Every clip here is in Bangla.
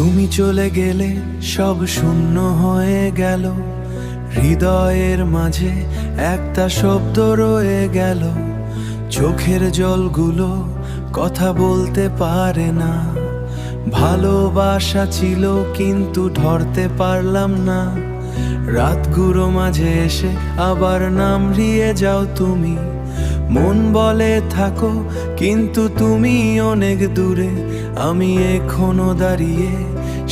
তুমি চলে গেলে সব শূন্য হয়ে গেল, হৃদয়ের মাঝে একটা শব্দ রয়ে গেল। চোখের জলগুলো কথা বলতে পারে না, ভালোবাসা ছিল কিন্তু ধরতে পারলাম না। রাতগুলো মাঝে এসে আবার নামড়িয়ে যাও তুমি, মন বলে থাকো কিন্তু তুমি অনেক দূরে। আমি এখনো দাঁড়িয়ে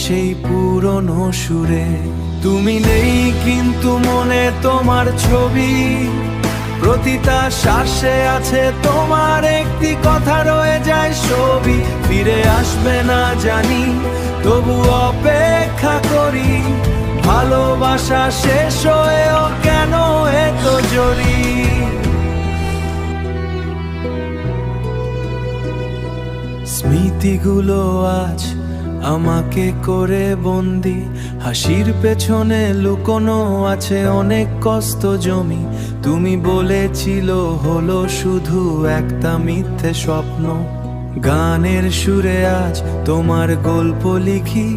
সেই পুরনো সুরে। তুমি নেই কিন্তু মনে তোমার ছবি, প্রতিটা শ্বাসে আছে তোমার একটি কথা রয়ে যায় ছবি। ফিরে আসবে না জানি, তবু অপেক্ষা করি। ভালোবাসা শেষ হয়েও কেন এত জরি? স্মৃতিগুলো আজ আমাকে করে বন্দি, হাসির পেছনে লুকোনো আছে অনেক কষ্ট জমি। তুমি বলেছিল হলো শুধু একটা মিথ্যে স্বপ্ন, গানের সুরে আজ তোমার গল্প লিখি।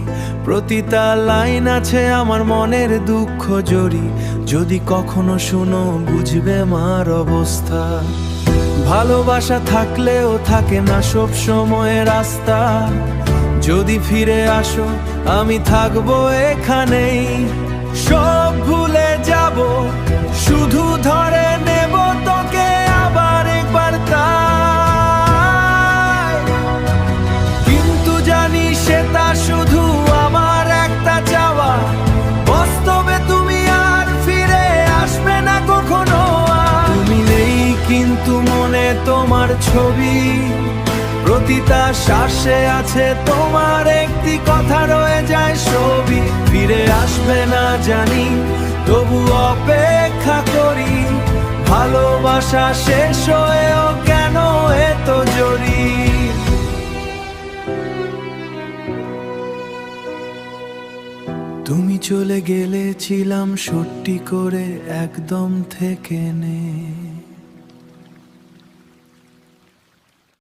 প্রতিটা লাইন আছে আমার মনের দুঃখ জড়ি। যদি কখনো শুনো বুঝবে মার অবস্থা। ভালোবাসা থাকলেও থাকে না সব সময় রাস্তা। যদি ফিরে আসো আমি থাকবো এখানেই, সব ভুলে যাব, শুধু ধরে নেব তোকে আবার একবার তাই। কিন্তু জানি সেটা শুধু আমার একটা চাওয়া, বাস্তবে তুমি আর ফিরে আসবে না কখনো। তুমি নেই কিন্তু মনে তোমার ছবি, প্রতিটা শ্বাসে আছে তোমার একটি কথা রয়ে যায় ছবি। ফিরে আসবে না জানি, তবু অপেক্ষা করি। ভালোবাসা শেষ হয়েও কেন এত জরি? তুমি চলে গেলে ছিলাম সত্যি করে একদম থেকে নে।